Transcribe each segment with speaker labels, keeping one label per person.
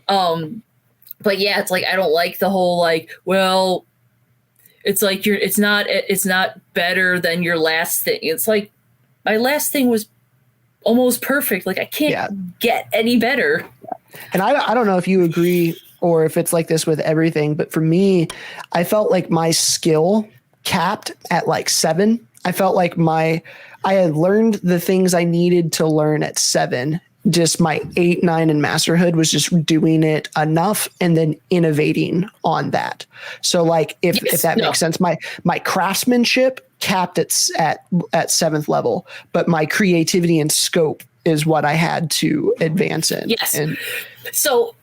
Speaker 1: But yeah, it's like I don't like the whole like, well, it's like it's not better than your last thing. It's like my last thing was almost perfect. Like I can't get any better.
Speaker 2: And I don't know if you agree or if it's like this with everything, but for me, I felt like my skill capped at like 7. I felt like I had learned the things I needed to learn at 7. Just my 8, 9 and masterhood was just doing it enough and then innovating on that. So like if that makes sense, my craftsmanship capped at 7th level, but my creativity and scope is what I had to advance in.
Speaker 1: Yes. And so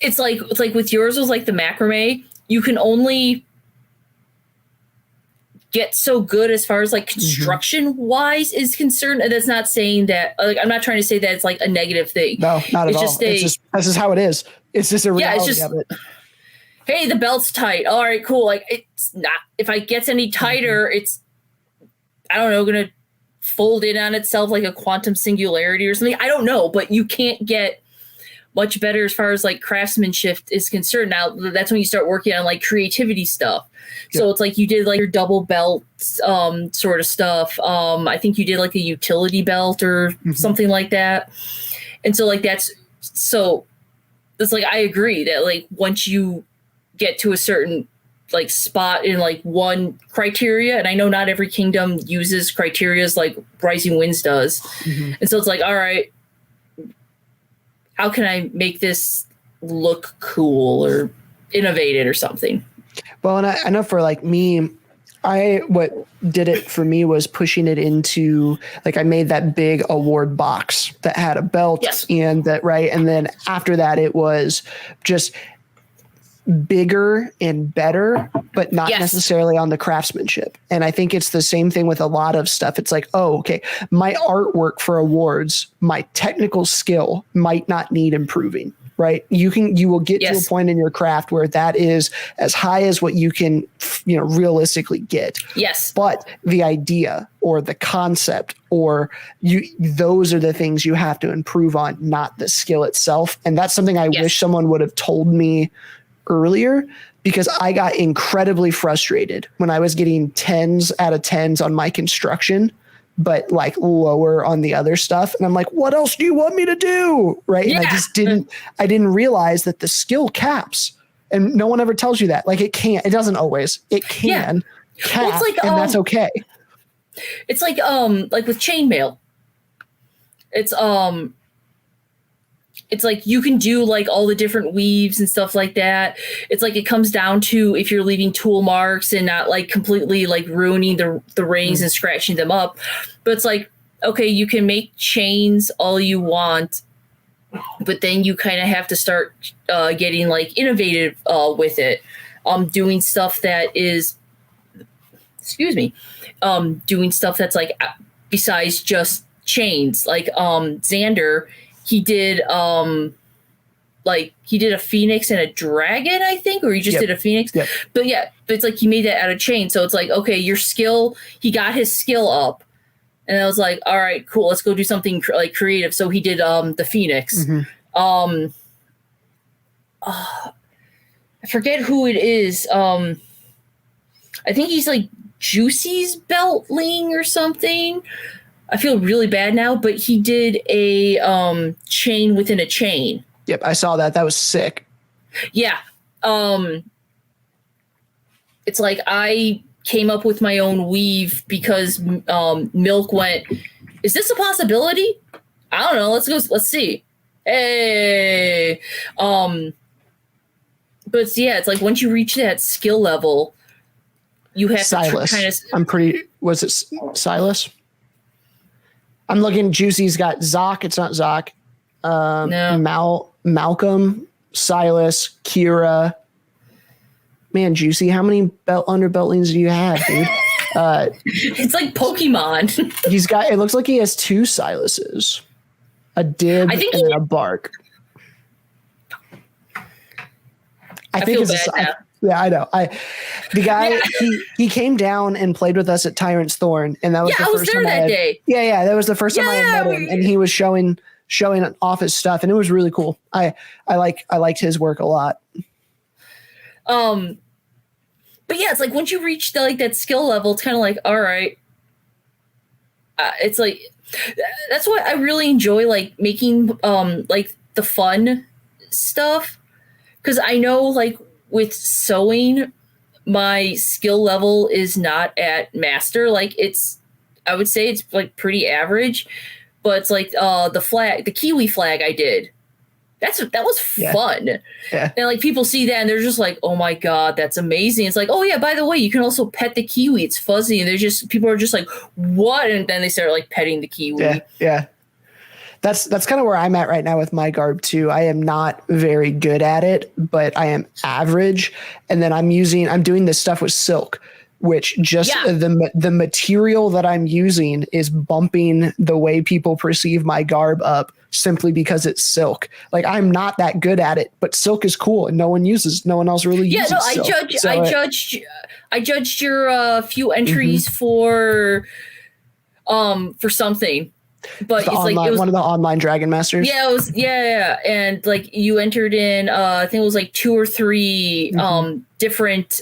Speaker 1: it's like with yours was like the macrame, you can only get so good as far as like construction wise is concerned. And that's not saying that, like, I'm not trying to say that it's like a negative thing.
Speaker 2: No, not at all. This is how it is. It's just a reality of it.
Speaker 1: Hey, the belt's tight. All right, cool. Like it's not, if it gets any tighter, it's, I don't know, going to fold in on itself like a quantum singularity or something. I don't know, but you can't get much better as far as like craftsmanship is concerned. Now that's when you start working on like creativity stuff. So it's like you did like your double belt sort of stuff. I think you did like a utility belt or something like that. And so like it's like I agree that like once you get to a certain like spot in like one criteria, and I know not every kingdom uses criterias like Rising Winds does. And so it's like, all right, how can I make this look cool or innovative or something?
Speaker 2: Well, and I know for like me, what did it for me was pushing it into like I made that big award box that had a belt and that, right. And then after that, it was just bigger and better, but not necessarily on the craftsmanship. And I think it's the same thing with a lot of stuff. It's like, oh, okay, my artwork for awards, my technical skill might not need improving. Right. You will get to a point in your craft where that is as high as what you can, realistically get.
Speaker 1: Yes.
Speaker 2: But the idea or the concept or those are the things you have to improve on, not the skill itself. And that's something I wish someone would have told me earlier, because I got incredibly frustrated when I was getting 10s out of 10s on my construction, but like lower on the other stuff. And I'm like, what else do you want me to do? Right. Yeah. And I didn't realize that the skill caps, and no one ever tells you that. Like it doesn't always, it can cap, well, like, and that's okay.
Speaker 1: It's like with chainmail, it's like you can do like all the different weaves and stuff like that. It's like it comes down to if you're leaving tool marks and not like completely like ruining the rings and scratching them up. But it's like, okay, you can make chains all you want, but then you kind of have to start getting like innovative with it. Doing stuff that is, doing stuff that's like besides just chains. Like Xander, he did a phoenix and a dragon, I think, or he just did a phoenix. Yep. But it's like he made that out of chain. So it's like, okay, your skill, he got his skill up. And I was like, all right, cool, let's go do something like creative. So he did the phoenix. I forget who it is. I think he's like Juicy's Beltling or something. I feel really bad now, but he did a chain within a chain.
Speaker 2: Yep, I saw that. That was sick.
Speaker 1: Yeah. It's like I came up with my own weave because Milk went, is this a possibility? I don't know. Let's see. Hey. But it's like once you reach that skill level, you have
Speaker 2: Silas.
Speaker 1: to kind of.
Speaker 2: Was it Silas? I'm looking. Juicy's got Zoc. It's not Zoc.
Speaker 1: No.
Speaker 2: Malcolm, Silas, Kira. Man, Juicy, how many under beltlings do you have, dude?
Speaker 1: It's like Pokemon.
Speaker 2: He's got. It looks like he has 2 Silases, a Dib and a Bark. I think it's yeah, I know. The guy he came down and played with us at Tyrant's Thorn, and that was the first time that day. Yeah, that was the first time I had met him, and he was showing showing off his stuff, and it was really cool. I liked his work a lot.
Speaker 1: But yeah, it's like once you reach that skill level, it's kind of like, all right. It's like that's why I really enjoy like making like the fun stuff, because I know like with sewing, my skill level is not at master. Like I would say it's like pretty average, but it's like the kiwi flag I did. That was fun.
Speaker 2: Yeah.
Speaker 1: And like people see that and they're just like, oh my God, that's amazing. It's like, oh yeah, by the way, you can also pet the kiwi. It's fuzzy. And people are just like, what? And then they start like petting the kiwi.
Speaker 2: Yeah. Yeah. That's kind of where I'm at right now with my garb too. I am not very good at it, but I am average. And then I'm doing this stuff with silk, which the material that I'm using is bumping the way people perceive my garb up simply because it's silk. Like I'm not that good at it, but silk is cool and no one else really uses silk.
Speaker 1: I judged your few entries for something. But it's like it was
Speaker 2: one of the online Dragon Masters.
Speaker 1: Yeah, it was and like you entered in I think it was like 2 or 3 different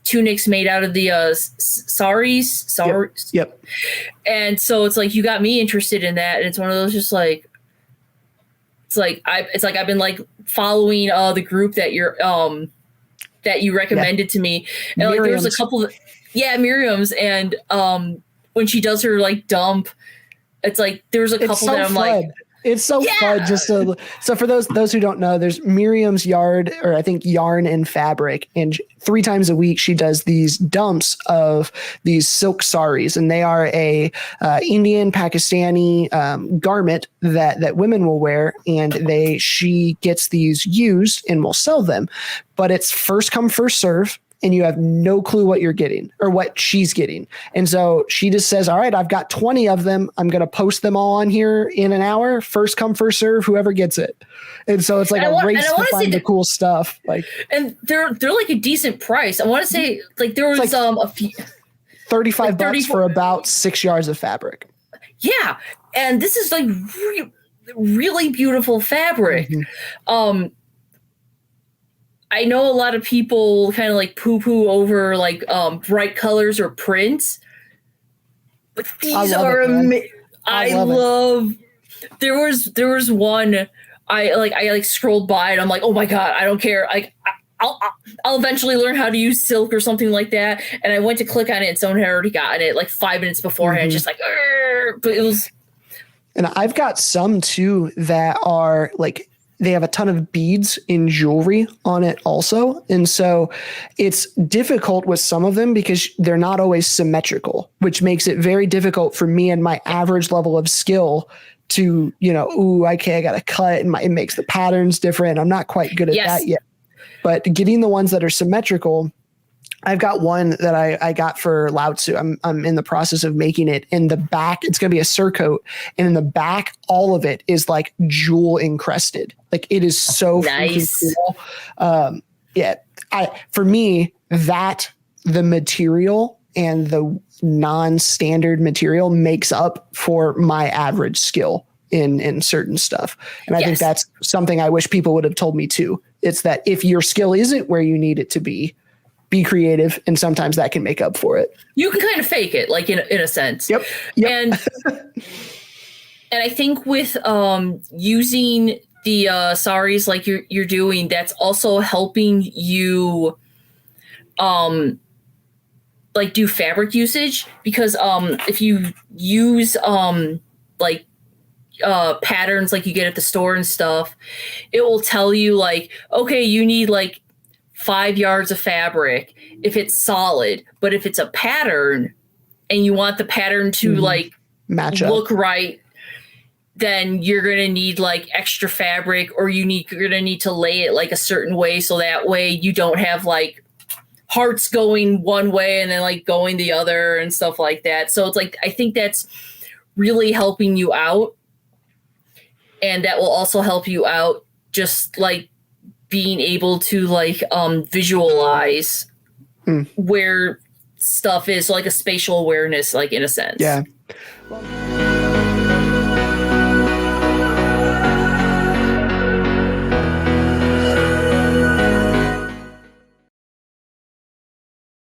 Speaker 1: tunics made out of the saris.
Speaker 2: Yep.
Speaker 1: And so it's like you got me interested in that, and it's one of those just like it's like I've been like following the group that you recommended to me, and like there was a couple of Miriam's, and when she does her like dump, it's like there's a couple that I'm like.
Speaker 2: It's so fun. So for those who don't know, there's Miriam's Yarn and Fabric, and 3 times a week she does these dumps of these silk saris, and they are a Indian Pakistani garment that women will wear, and she gets these used and will sell them, but it's first come first serve. And you have no clue what you're getting or what she's getting. And so she just says, all right, I've got 20 of them. I'm going to post them all on here in an hour. First come, first serve, whoever gets it. And so it's like a race to find the cool stuff. Like,
Speaker 1: and they're like a decent price. I want to say like there was like
Speaker 2: a few $35 for about 6 yards of fabric.
Speaker 1: Yeah. And this is like really beautiful fabric. Mm-hmm. I know a lot of people kind of like poo-poo over like bright colors or prints, but these are amazing. I love. There was one I scrolled by and I'm like, oh my God, I don't care. Like I'll eventually learn how to use silk or something like that. And I went to click on it and someone had already gotten it like 5 minutes beforehand, just like, but it was.
Speaker 2: And I've got some too that are like. They have a ton of beads in jewelry on it also. And so it's difficult with some of them because they're not always symmetrical, which makes it very difficult for me and my average level of skill to, I got to cut and it makes the patterns different. I'm not quite good at that yet. But getting the ones that are symmetrical, I've got one that I got for Lao Tzu. I'm in the process of making it. In the back, it's going to be a surcoat. And in the back, all of it is like jewel encrusted. Like it is so
Speaker 1: nice.
Speaker 2: Cool. For me, the material and the non-standard material makes up for my average skill in certain stuff. And I think that's something I wish people would have told me too. It's that if your skill isn't where you need it to be creative, and sometimes that can make up for it.
Speaker 1: You can kind of fake it, like in a sense.
Speaker 2: Yep.
Speaker 1: And I think with using the saris like you're doing, that's also helping you like do fabric usage, because if you use like patterns like you get at the store and stuff, it will tell you like, okay, you need like 5 yards of fabric if it's solid, but if it's a pattern and you want the pattern to like
Speaker 2: match up,
Speaker 1: look right, then you're going to need like extra fabric, or you're going to need to lay it like a certain way. So that way you don't have like hearts going one way and then like going the other and stuff like that. So it's like, I think that's really helping you out. And that will also help you out just like being able to like visualize where stuff is, like a spatial awareness, like in a sense.
Speaker 2: Yeah. Well,